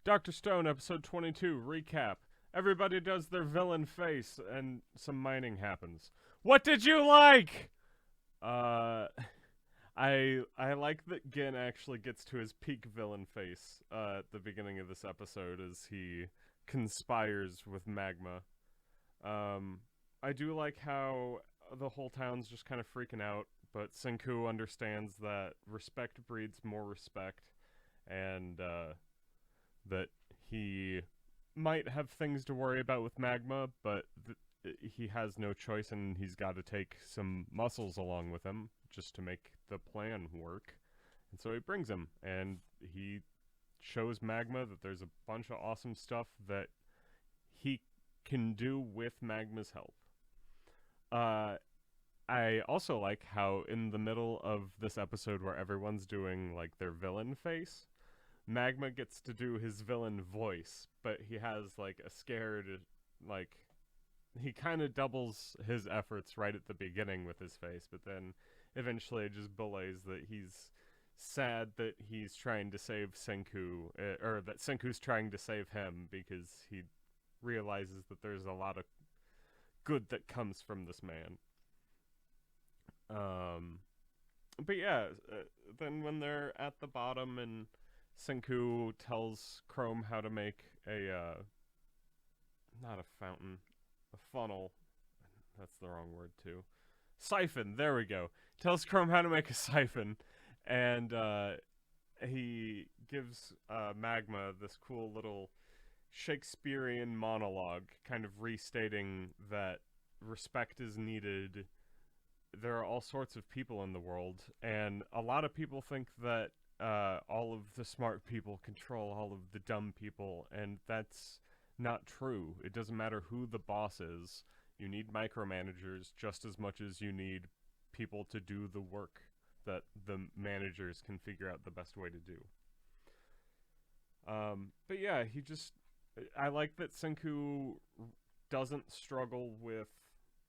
Dr. Stone, episode 22, recap. Everybody does their villain face, and some mining happens. What did you like? Uh, I like that Gin actually gets to his peak villain face at the beginning of this episode as he conspires with Magma. Um, I do like how the whole town's just kind of freaking out, but Senku understands that respect breeds more respect, and that he might have things to worry about with Magma, but he has no choice and he's got to take some muscles along with him just to make the plan work. And so he brings him, and he shows Magma that there's a bunch of awesome stuff that he can do with Magma's help. Uh, I also like how in the middle of this episode where everyone's doing like their villain face, Magma gets to do his villain voice, but he has like a scared, like, he kind of doubles his efforts right at the beginning with his face, but then eventually it just belays that he's sad that he's trying to save Senku, or that Senku's trying to save him because he realizes that there's a lot of good that comes from this man. Um, but yeah, then when they're at the bottom and Senku tells Chrome how to make a not a fountain, a funnel. That's the wrong word too. Siphon. There we go. Tells Chrome how to make a siphon, and he gives Magma this cool little Shakespearean monologue, kind of restating that respect is needed. There are all sorts of people in the world, and a lot of people think that all of the smart people control all of the dumb people, and that's not true. It doesn't matter who the boss is. You need micromanagers just as much as you need people to do the work that the managers can figure out the best way to do. But yeah, I like that Senku doesn't struggle with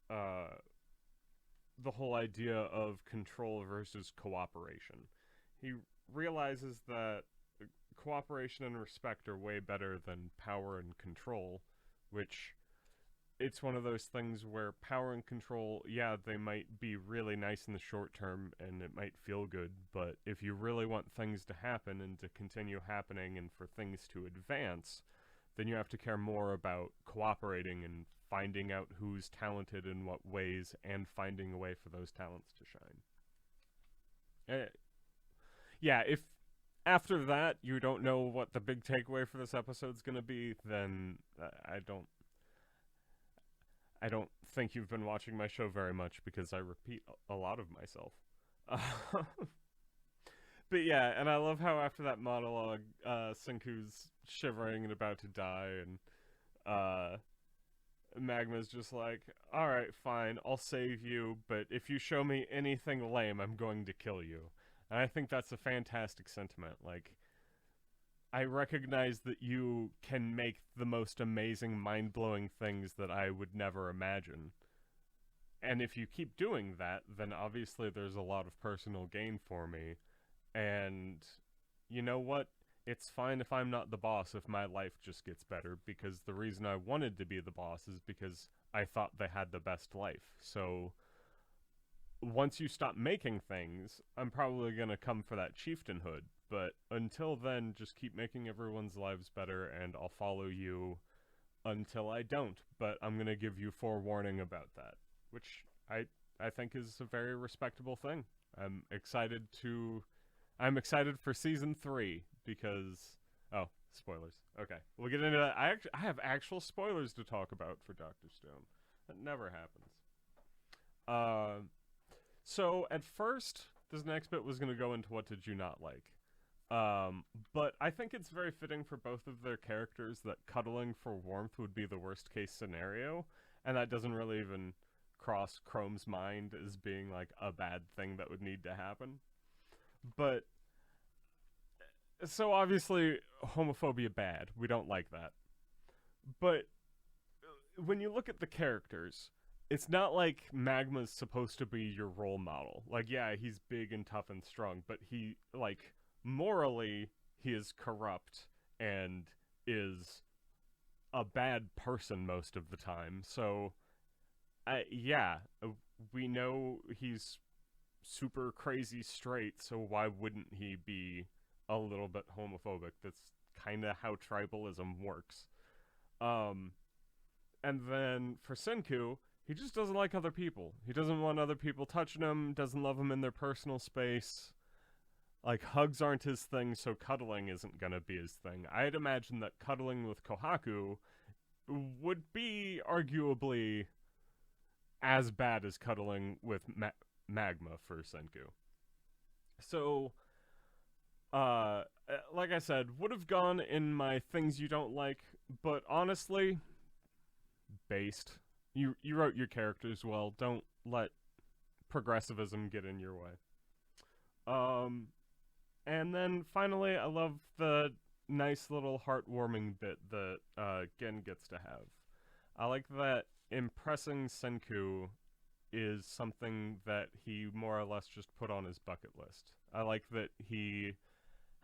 uh, the whole idea of control versus cooperation. He realizes that cooperation and respect are way better than power and control, which it's one of those things where power and control, yeah, they might be really nice in the short term and it might feel good, but if you really want things to happen and to continue happening and for things to advance, then you have to care more about cooperating and finding out who's talented in what ways and finding a way for those talents to shine. Yeah, if after that you don't know what the big takeaway for this episode's going to be, then I don't think you've been watching my show very much because I repeat a lot of myself. But yeah, and I love how after that monologue, Senku's shivering and about to die, and uh, Magma's just like, "Alright, fine, I'll save you, but if you show me anything lame, I'm going to kill you." And I think that's a fantastic sentiment. Like, I recognize that you can make the most amazing, mind-blowing things that I would never imagine. And if you keep doing that, then obviously there's a lot of personal gain for me. And you know what? It's fine if I'm not the boss if my life just gets better, because the reason I wanted to be the boss is because I thought they had the best life. So once you stop making things, I'm probably going to come for that chieftainhood. But until then, just keep making everyone's lives better, and I'll follow you until I don't. But I'm going to give you forewarning about that, which I think is a very respectable thing. I'm excited to I'm excited for season 3 because spoilers. Okay, we'll get into that. I have actual spoilers to talk about for Doctor Stone. That never happens. So at first, this next bit was going to go into what did you not like. But I think it's very fitting for both of their characters that cuddling for warmth would be the worst case scenario, and that doesn't really even cross Chrome's mind as being like a bad thing that would need to happen. But so obviously homophobia bad. We don't like that. But when you look at the characters, it's not like Magma's supposed to be your role model. Like, yeah, he's big and tough and strong, but he, like, morally, he is corrupt and is a bad person most of the time. So, yeah, we know he's super crazy straight, so why wouldn't he be a little bit homophobic? That's kind of how tribalism works. Um, and then for Senku, he just doesn't like other people. He doesn't want other people touching him, doesn't love them in their personal space. Like, hugs aren't his thing, so cuddling isn't gonna be his thing. I'd imagine that cuddling with Kohaku would be arguably as bad as cuddling with Magma for Senku. So, like I said, would have gone in my things you don't like, but honestly, based. You wrote your characters well. Don't let progressivism get in your way. Um, and then finally, I love the nice little heartwarming bit that Gen gets to have. I like that impressing Senku is something that he more or less just put on his bucket list. I like that he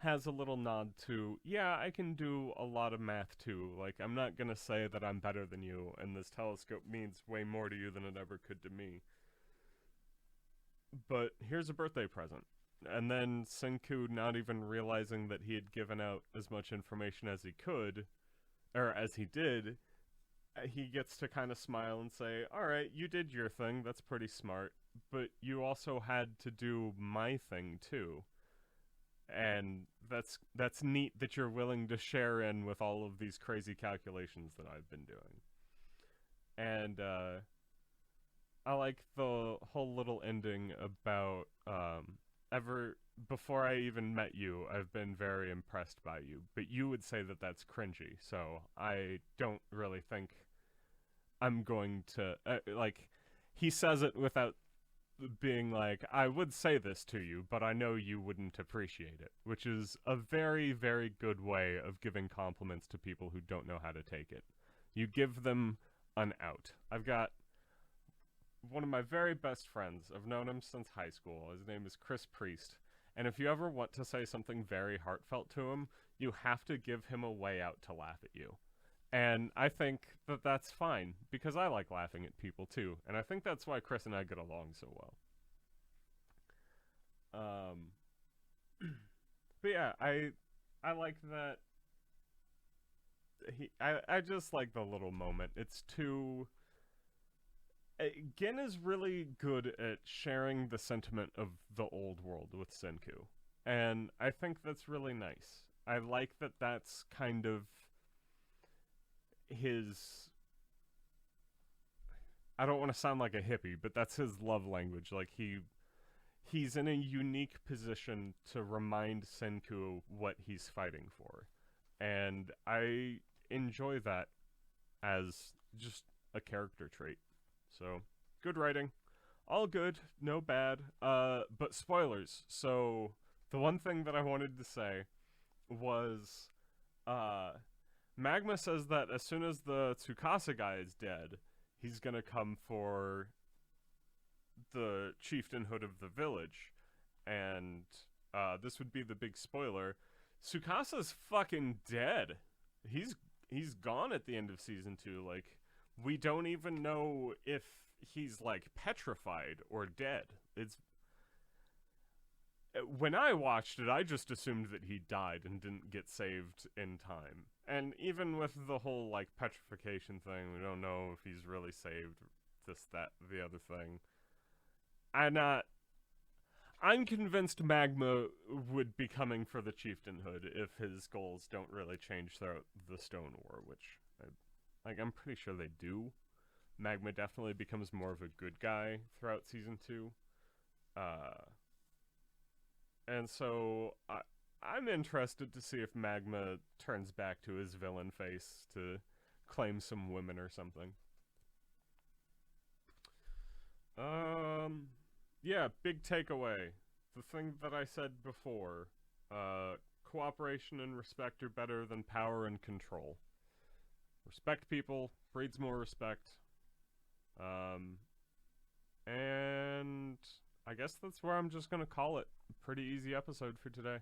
has a little nod to, yeah, I can do a lot of math too. Like, I'm not gonna say that I'm better than you, and this telescope means way more to you than it ever could to me. But here's a birthday present. And then Senku, not even realizing that he had given out as much information as he could, or as he did, he gets to kind of smile and say, alright, you did your thing, that's pretty smart, but you also had to do my thing too. And that's neat that you're willing to share in with all of these crazy calculations that I've been doing. And I like the whole little ending about ever before I even met you, I've been very impressed by you, but you would say that that's cringy, so I don't really think I'm going to like. He says it without being like, I would say this to you, but I know you wouldn't appreciate it, which is a very, very good way of giving compliments to people who don't know how to take it. You give them an out. I've got one of my very best friends. I've known him since high school. His name is Chris Priest. And if you ever want to say something very heartfelt to him, you have to give him a way out to laugh at you. And I think that that's fine, because I like laughing at people too. And I think that's why Chris and I get along so well. But yeah, I like that I just like the little moment. It's too Gen is really good at sharing the sentiment of the old world with Senku. And I think that's really nice. I like that that's kind of his. I don't want to sound like a hippie, but that's his love language. Like, he's in a unique position to remind Senku what he's fighting for. And I enjoy that as just a character trait. So, good writing. All good, no bad. But spoilers. So, the one thing that I wanted to say was, Magma says that as soon as the Tsukasa guy is dead, he's gonna come for the chieftainhood of the village. And, this would be the big spoiler. Tsukasa's fucking dead. He's gone at the end of season 2. Like, we don't even know if he's, like, petrified or dead. It's. When I watched it, I just assumed that he died and didn't get saved in time. And even with the whole, like, petrification thing, we don't know if he's really saved, this, that, the other thing. I'm convinced Magma would be coming for the chieftainhood if his goals don't really change throughout the Stone War, which, I'm pretty sure they do. Magma definitely becomes more of a good guy throughout Season 2. And so, I'm interested to see if Magma turns back to his villain face to claim some women or something. Yeah, big takeaway. The thing that I said before. Cooperation and respect are better than power and control. Respect people, breeds more respect. And I guess that's where I'm just gonna call it. Pretty easy episode for today.